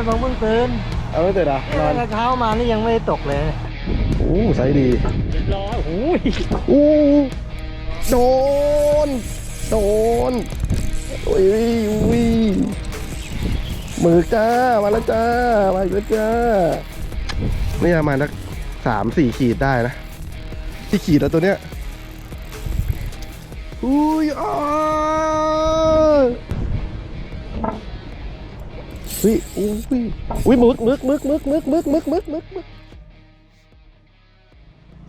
ผมเพิ่งตื่นเอาไม่ตื่นอ่ะนอนเช้ามานี่ยังไม่ตกเลยโอ้ไซส์ดีเรียบร้อยโอ้ยโดนอุ้ยมือจ้ามาแล้วจ้ามาอีกแล้วจ้านี่ประมาณสัก3-4 ขีดได้นะที่ขีดแล้วตัวเนี้ยอุ้ยอุ้ยมึก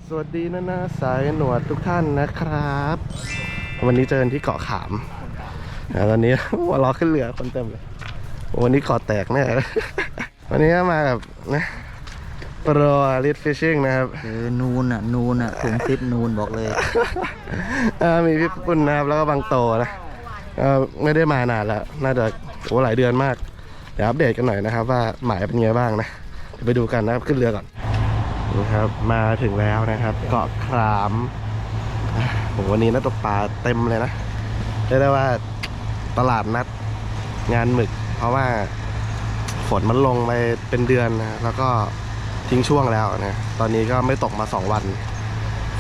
สวัสดีนะสายหนวดทุกท่านนะครับวันนี้เจอกันที่เกาะขามตอนนี้หัวล้อขึ้นเรือคนเต็มเลยวันนี้เกาะแตกแน่ วันนี้มากับนะโปรลิทฟิชชิ่งนะครับนูนอ่ะถุงซิปนูนบอกเลย มีพี่ปุ้นนะครับแล้วก็บางโตนะไม่ได้มานานแล้วน่าจะหลายเดือนมากเดี๋ยวอัปเดตกันหน่อยนะครับว่าหมายเป็นไงบ้างนะเดี๋ยวไปดูกันนะครับขึ้นเรือก่อนนะครับมาถึงแล้วนะครับเกาะครามวันนี้นักตกปลาเต็มเลยนะเรียกได้ว่าตลาดนัดงานหมึกเพราะว่าฝนมันลงไปเป็นเดือนนะแล้วก็ทิ้งช่วงแล้วนะตอนนี้ก็ไม่ตกมา2 วัน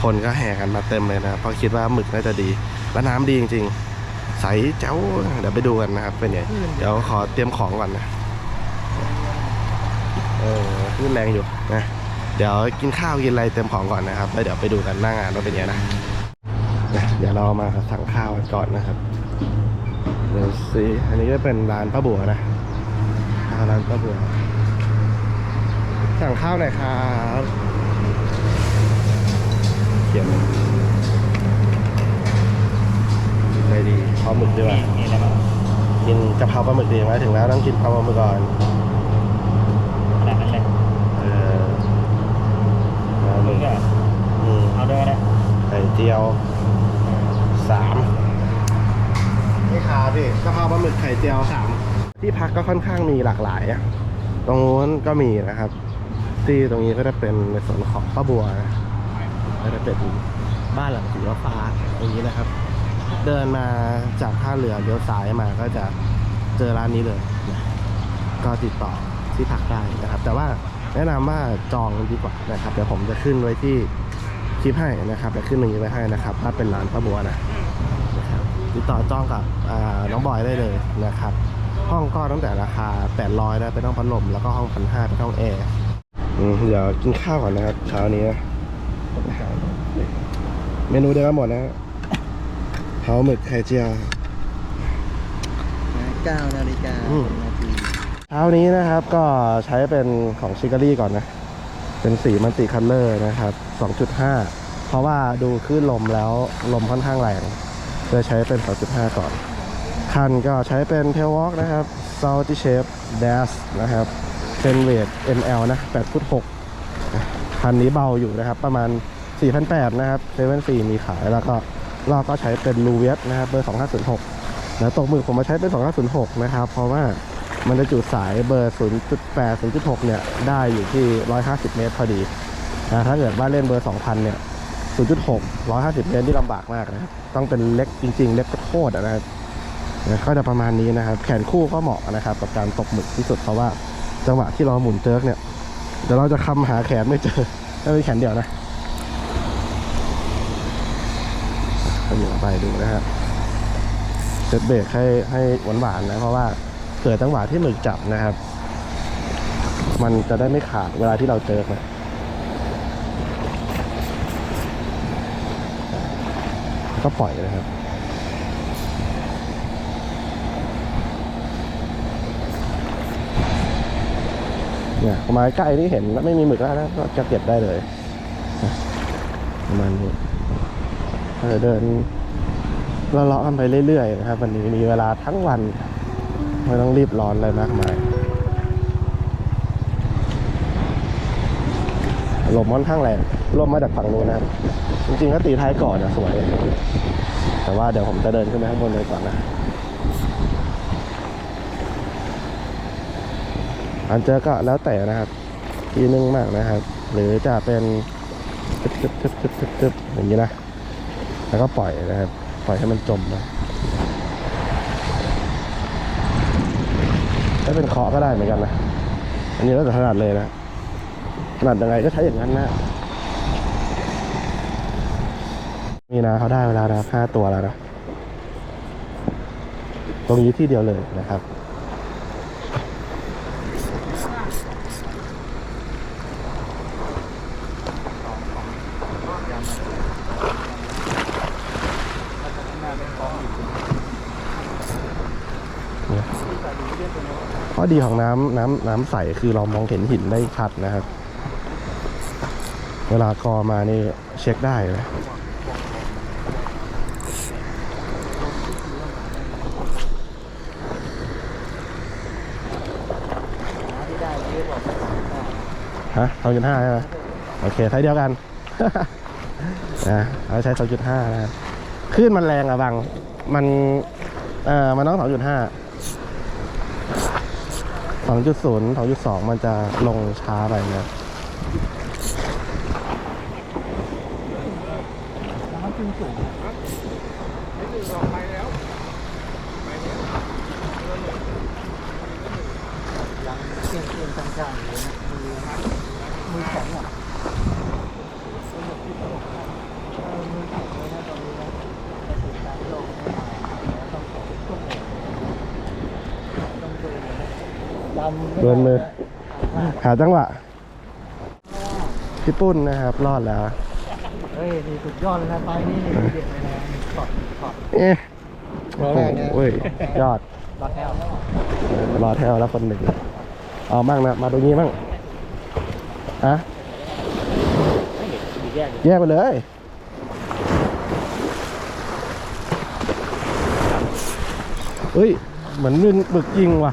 คนก็แห่กันมาเต็มเลยนะเพราะคิดว่าหมึกน่าจะดีและน้ำดีจริงๆใสเจ้าเดี๋ยวไปดูกันนะครับเป็นไงเดี๋ยวขอเตรียมของก่อนนะขึ้นแรงอยู่นะเดี๋ยวกินข้าวกินอะไรเตรียมของก่อนนะครับแล้วเดี๋ยวไปดูกันหน้างานว่าเป็นไงนะเดี๋ยวเรามาสั่งข้าวก่อนนะครับเดี๋ยวสิอันนี้ก็เป็นร้านป้าบัวนะร้านป้าบัวสั่งข้าวหน่อยครับเขียนอะไรดีปลาหมึกดีกว่ากินกะเพราปลาหมึกดีไหมถึงแล้วต้องกินปลาหมึกก่อนขนาดนั้นเลยปลาหมึกเอาด้วยนะไข่เจียว3นี่ค่ะพี่กะเพราปลาหมึกไข่เจียว3ที่พักก็ค่อนข้างมีหลากหลายตรงนู้นก็มีนะครับที่ตรงนี้ก็จะเป็นในส่วนของป้าบัวก็จะเป็นบ้านหลังสีฟ้าตรงนี้นะครับเดินมาจากท่าเรือเลี้ยวซ้ายมาก็จะเจอร้านนี้เลยก็ติดต่อที่พักได้นะครับแต่ว่าแนะนำว่าจองดีกว่านะครับเดี๋ยวผมจะขึ้นไว้ที่คลิปให้นะครับจะขึ้นตรงนี้ไว้ให้นะครับถ้าเป็นร้านป้าบัวนะครับติดต่อจองกับน้องบอยได้เลยนะครับห้องก็ตั้งแต่ราคา800นะเป็นห้องพัดลมแล้วก็ห้อง1,500เป็นห้องแอร์เดี๋ยวกินข้าวก่อนนะครับเช้านี้เมนูเดียวกันหมดนะเผาหมึกไข่เจียว9 นาฬิกาเช้านี้นะครับก็ใช้เป็นของชิคารี่ก่อนนะเป็นสีมัลติคัลเลอร์นะครับ 2.5 เพราะว่าดูคลื่นลมแล้วลมค่อนข้างแรงเลยใช้เป็น 2.5 ก่อนคันก็ใช้เป็นเทลวอล์กนะครับ Salty Shape Dash นะครับเป็นเวท NL นะ 8 ฟุต 6คันนี้เบาอยู่นะครับประมาณ 4,800 นะครับ7-4มีขายแล้วก็เราก็ใช้เป็นลูเวสนะครับเบอร์ 2506แล้วตกมือผมมาใช้เป็น 2506 นะครับเพราะว่ามันจะจุสายเบอร์ 0.8 0.6 เนี่ยได้อยู่ที่ 150 เมตรพอดีนะถ้าเกิดว่าเล่นเบอร์ 2,000 เนี่ย 0.6 150 เมตรที่ลำบากมากนะครับต้องเป็นเล็กจริงๆเล็กโคตรนะครับก็จะประมาณนี้นะครับแขนคู่ก็เหมาะนะครับกับการตกหมึกที่สุดเพราะว่าจังหวะที่เราหมุนเจิร์กเนี่ยเดี๋ยวเราจะคำหาแขนไม่เจอถ้าเป็นแขนเดียวนะก็อยู่ไปดูนะฮะเซตเบรกให้หวานๆนะเพราะว่าเกิดจังหวะที่หมึกจับนะครับมันจะได้ไม่ขาดเวลาที่เราเจิร์กนะก็ปล่อยนะครับเนี่ยมาใกล้ที่เห็นไม่มีหมึกแล้วนะก็จะเก็บได้เลยประมาณนี้เดินเลาะกันไปเรื่อยๆนะครับวันนี้มีเวลาทั้งวันไม่ต้องรีบร้อนอะไรมากมายลมค่อนข้างแรงลมมาจากฝั่งนู้นนะครับจริงๆก็ตีท้ายก่อนนะสวยแต่ว่าเดี๋ยวผมจะเดินขึ้นไปข้างบนเลยก่อนนะอันเจอก็แล้วแต่นะครับทีนึงมากนะครับหรือจะเป็นทึบอย่างนี้นะแล้วก็ปล่อยนะครับปล่อยให้มันจมนะถ้าเป็นเคาะก็ได้เหมือนกันนะ อันนี้แล้วแต่ถนัดเลยนะถนัดยังไงก็ใช้อย่างนั้นนะนี่นะเขาได้เวลานะ5 ตัวแล้วนะตรงนี้ที่เดียวเลยนะครับข้อดีของน้ำใสคือเรามองเห็นหินได้ชัดนะครับเวลากอมานี่เช็คได้เลยฮะ 2.5 ใช่ไหมโอเคไซส์เดียวกัน นะเราใช้ 2.5 นะคลื่นมันแรงอะบังมันมันต้อง 2.5 2.0 2.2 มันจะลงช้าไปนะน้ำขึ้นสูงยังเตี้ยๆจังๆเลยนะมือแข็งอ่ะมือแข็งเลยนะตอนนี้นะแต่ติดตามโลกไม่มาแล้วต้องขอชั่วโมงต้องเดินนะดำเดินมือหาจังหวะพี่ปุ้นนะครับรอดแล้วเฮ้ยนี่สุดยอดเลยนะไปนี่เด็ดเลยนะช็อตโอ้โหยอดรอแถว รอแถวแล้วคนหนึ่งเอามั่งนะมาตรงนี้มั่งอะแยกไปเลยเฮ้ยเหมือนบึกยิงว่ะ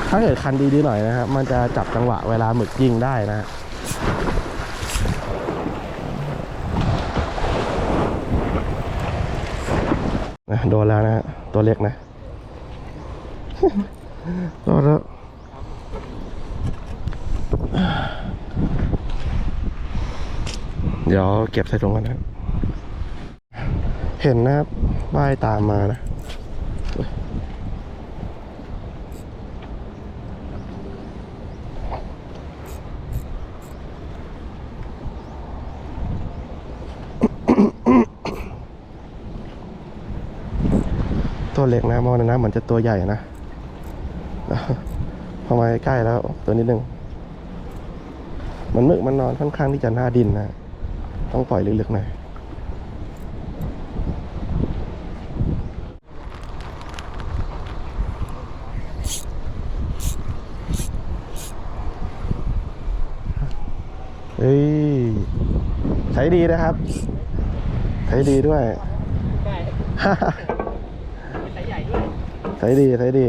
ถ้าเกิดคันดีๆหน่อยนะครับมันจะจับจังหวะเวลาหมึกยิงได้นะโดนแล้วนะฮะตัวเล็กนะโดนแล้วเดี๋ยวเก็บใส่ถุงกันนะเห็นนะครับว่ายตามมานะตัวเล็กนะมองนะเหมือนจะตัวใหญ่นะพอมาใกล้แล้วตัวนิดนึงมันมึกมันนอนค่อนข้างที่จะหน้าดินนะต้องปล่อยลึกๆหน่อยเฮ้ยใช้ดีนะครับใช้ดีด้วยใช้ดี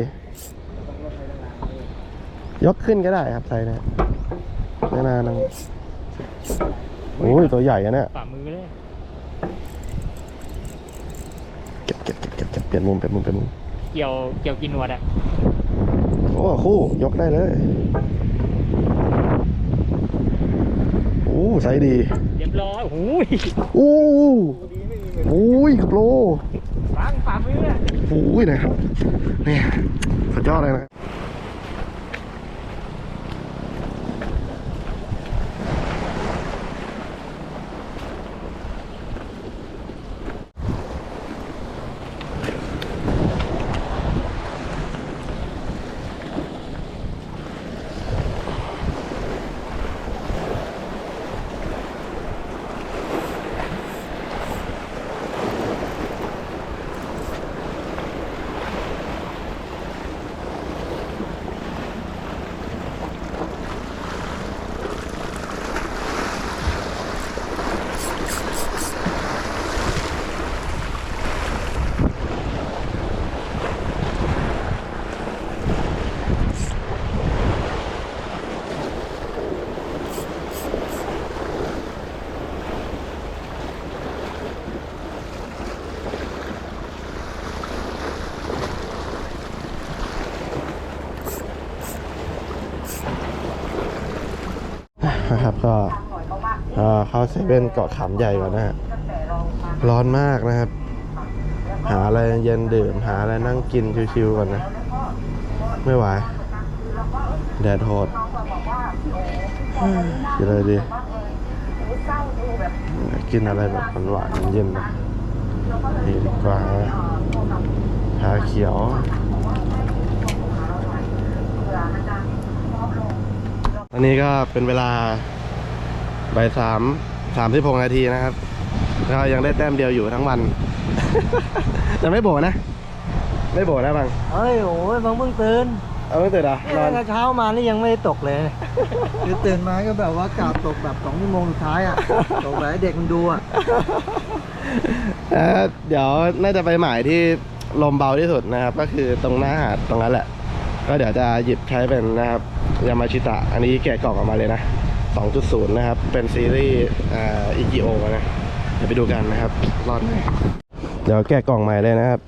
ยกขึ้นก็ได้ครับใส่เนี่ยไม่นานนึงโอ้ยตัวใหญ่อะเนี่ยฝ่ามือเลยเก็บเปลี่ยนมุมเกี่ยวกินวัวอ่ะโอ้คู่ยกได้เลยโอ้ใส่ดีเรียบร้อยโอ้ยกับโลฝ่ามือโอ้ยนะครับเนี่ยสุดยอดเลยนะนะครับก็เข้าเซเว่นเกาะขามใหญ่ก่อนนะฮะร้อนมากนะครับ หาอะไรเย็นดื่มหาอะไรนั่งกินชิวๆก่อนนะไม่ไหวแดดโหดกินอะไรดีกินอะไรแบบหวานๆเย็นๆนะดีกว่าชาเขียวอันนี้ก็เป็นเวลาบ่าย36 นาทีนะครับก็ยังได้แต้มเดียวอยู่ทั้งวัน จะไม่โบนะไม่โบนะบัง เอ้ยโอ้ยบางเพิ่งตื่น เอาไม่ตื่นอ่ะนอน เนี่ยเช้ามานี่ยังไม่ได้ตกเลย คือตื่นมาก็แบบว่ากาบตกแบบ2 ชั่วโมงสุดท้ายอ่ะ ตกแบบให้เด็กมันดูอ่ะ เดี๋ยวน่าจะไปหมายที่ลมเบาที่สุดนะครับก็คือตรงหน้าหาดตรงนั้นแหละก็เดี๋ยวจะหยิบใช้เป็นนะครับยามาชิตะอันนี้แกะกล่องออกมาเลยนะ 2.0 นะครับเป็นซีรีส์อิกิโอนะเดี๋ยวไปดูกันนะครับรอดไหมเดี๋ยวแกะกล่องใหม่เลยนะครับ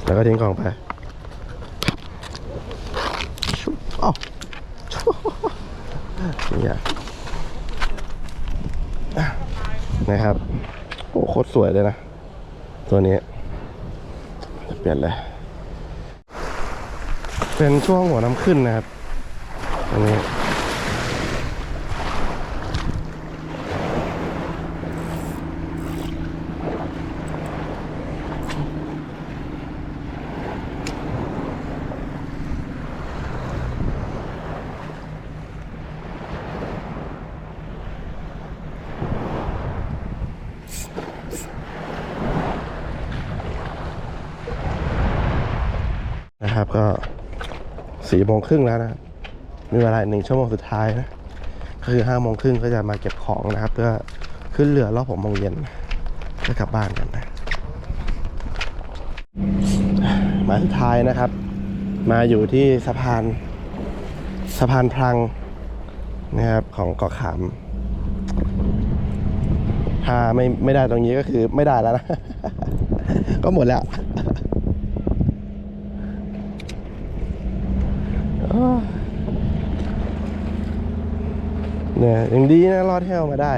แล้วก็ทิ้งกล่องไปอ้าวนี่นะครับโอ้โคตรสวยเลยนะตัวนี้จะเปลี่ยนเลยเป็นช่วงหัวน้ำขึ้นนะครับอันนี้นะครับก็4:30แล้วนะครับมีเวลา1 ชั่วโมงสุดท้ายนะคือ5:30ก็จะมาเก็บของนะครับเพื่อขึ้นเรือรอบ6 โมงเย็นจะกลับบ้านกันนะหมายสุดท้ายนะครับมาอยู่ที่สะพานพลังนะครับของเกาะขามถ้าไม่ได้ตรงนี้ก็คือไม่ได้แล้วนะ ก็หมดแล้วเนี่ยอย่างดีนะรอดแถวมาได้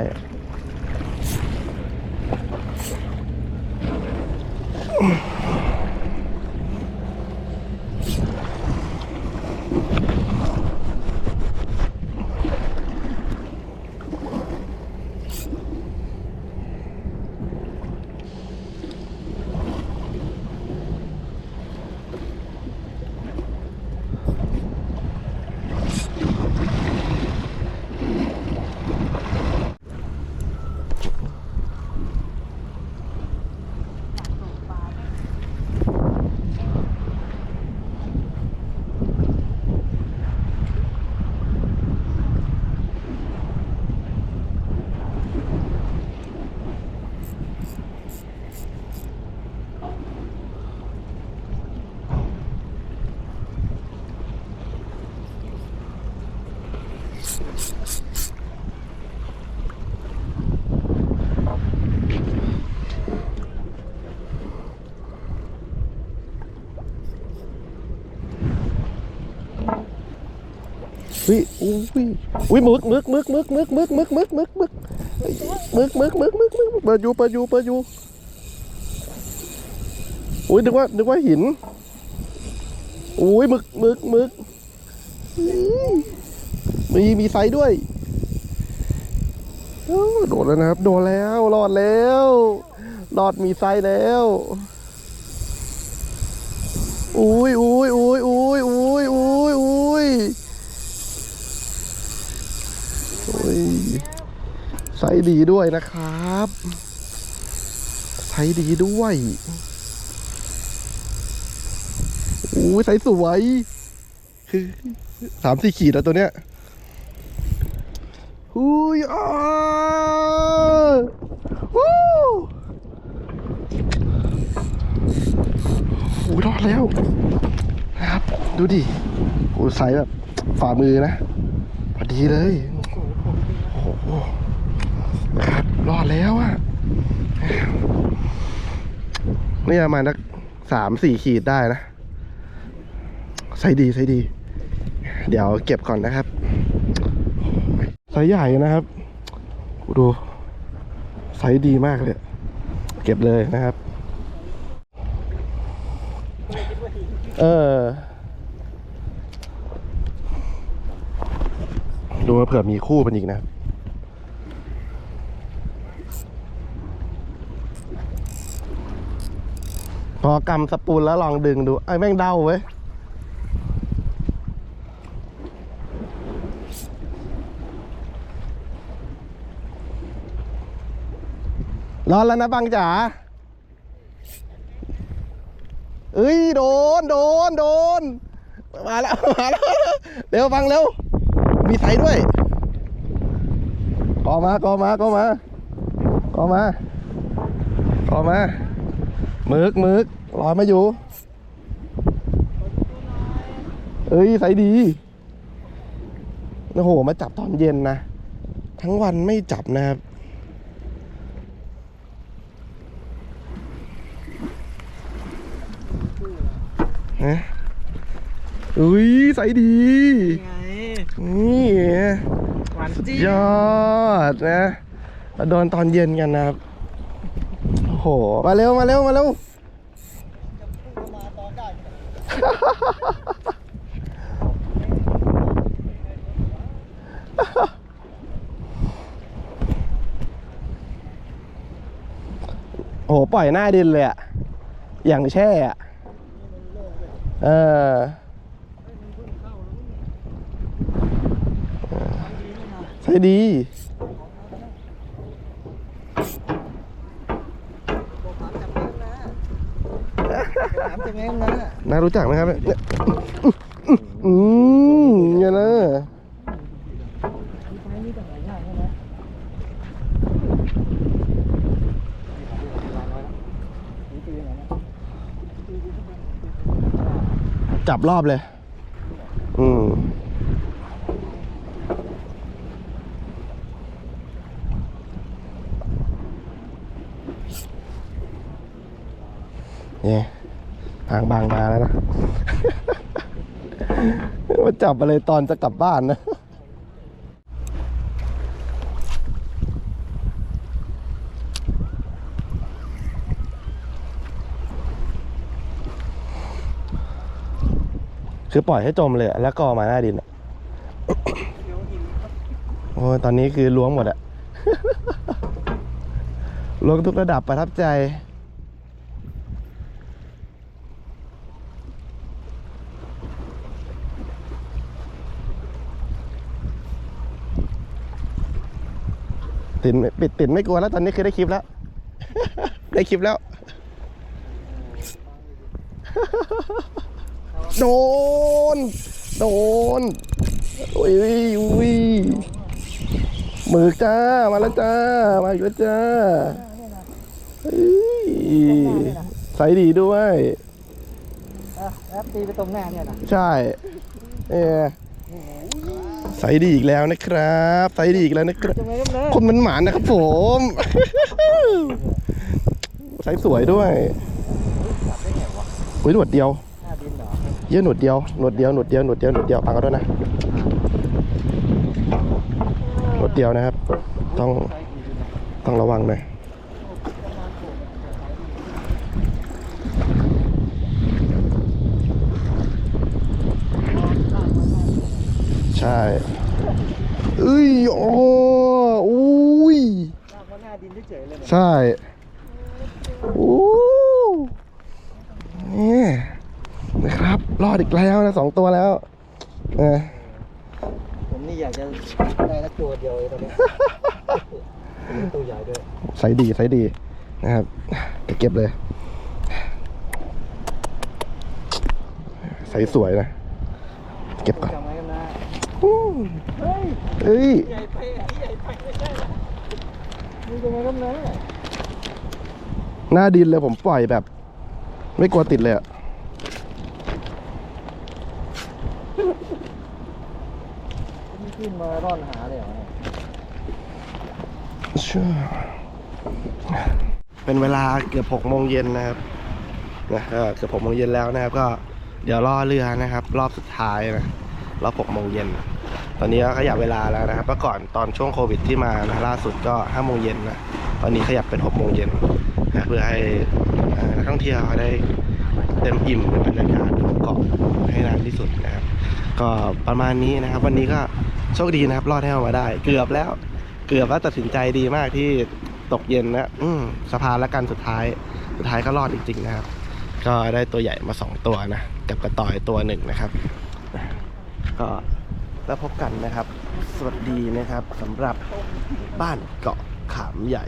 อุ้ยมึกปะยูอุ้ยนึกว่าหินอุ้ยมึกมีไซส์ด้วยโดดแล้วนะครับโดดแล้วรอดแล้วรอดมีไซส์แล้วอุ้ยไซส์ดีด้วยนะครับไซส์ดีด้วยอุ้ยไซส์สวยคือ3-4 ขีดแล้วตัวเนี้ยอุ้ยวู้โอ้ยรอดแล้วนะครับดูดิโอ้ไซส์แบบฝ่ามือนะพอดีเลยโอ้โหนะครับรอดแล้วอ่ะนี่ประมาณสัก3-4 ขีดได้นะไซส์ดีเดี๋ยวเก็บก่อนนะครับไซส์ใหญ่นะครับดูไซส์ดีมากเลย เก็บเลยนะครับ ดูมาเผื่อมีคู่เป็นอีกนะพอกำสปูนแล้วลองดึงดูไอ้แม่งเด้าเว้ยร้อนแล้วนะบังจ๋าเอ้ยโดนมาแล้วเร็วบังเร็วมีไซด้วยกอมามึกรอมาอยู่เอ้ยไซดีโอ้โหมาจับตอนเย็นนะทั้งวันไม่จับนะครับอุ้ยใสดีนี่สุดยอดนะมาโดนตอนเย็นกันนะครับโอ้โหมาเร็วโอ้โหปล่อยหน้าดินเลยอะอย่างแช่อะใช่ดีน่ารู้จักไหมครับเนี่ยเนี่ยนะจับรอบเลยเนี่ยทางบางมาแล้วนะ มาจับอะไรตอนจะกลับบ้านนะ คือปล่อยให้จมเลยแล้วก็มาหน้าดินโอ้ตอนนี้คือล้วงหมดอะ ล้วงทุกระดับประทับใจปิดไม่กลัวแล้วตอนนี้คือได้คลิปแล้ว ได้คลิปแล้ว โดนอุ้ยมือจ้ามาแล้วจ้ามาอีกแล้วจ้าใส่ดีด้วยแล้วตีไปตรงหน้าเนี่ยนะใช่ใส่ดีอีกแล้วนะครับใส่ดีอีกแล้วนะครับคนมันหมานนะครับผม ใส่สวยด้วยอุ้ยหนวดเดียวเยอะหนวดเดียวปังก็ด้วยนะหนวดเดียวนะครับต้องระวังหน่อยใช่เอ้ยโอ้อุ้ยใช่โอ้นี่นะครับรอดอีกแล้วนะ2 ตัวแล้วผมนี่อยากจะได้ละตัวเดียวเลยตอนนี้ ตัวใหญ่ด้วยไซส์ดีนะครับเก็บเลยไซส์สวยนะเก็บก่อนเฮ้ยใหญ่ไปไม่ใช่ละนี่เป็นไงกันนะหน้าดินเลยผมปล่อยแบบไม่กลัวติดเลยอะขึ้นมาร่อนหาเลยเหรอเป็นเวลาเกือบ6 โมงเย็นนะครับเกือบ6 โมงเย็นแล้วนะครับก็เดี๋ยวรอเรือนะครับรอบสุดท้ายนะรอบ6 โมงเย็นตอนนี้ก็ขยับเวลาแล้วนะครับเมื่อก่อนตอนช่วงโควิดที่มานะล่าสุดก็5 โมงเย็นนะตอนนี้ขยับเป็น6 โมงเย็น เพื่อให้นักท่องเที่ยวเขาได้เต็มอิ่มกับบรรยากาศของเกาะให้นานที่สุดนะครับ ก็ประมาณนี้นะครับ วันนี้ก็โชคดีนะครับรอดให้ออกมาได้ เกือบแล้วตัดสินใจดีมากที่ตกเย็นนะสะพานละกันสุดท้ายก็รอดจริงๆนะครับ ก็ได้ตัวใหญ่มา2ตัวนะกับกระต่ายตัวหนึ่งนะครับ ก็แล้วพบกันนะครับ สวัสดีนะครับสำหรับบ้านเกาะขามใหญ่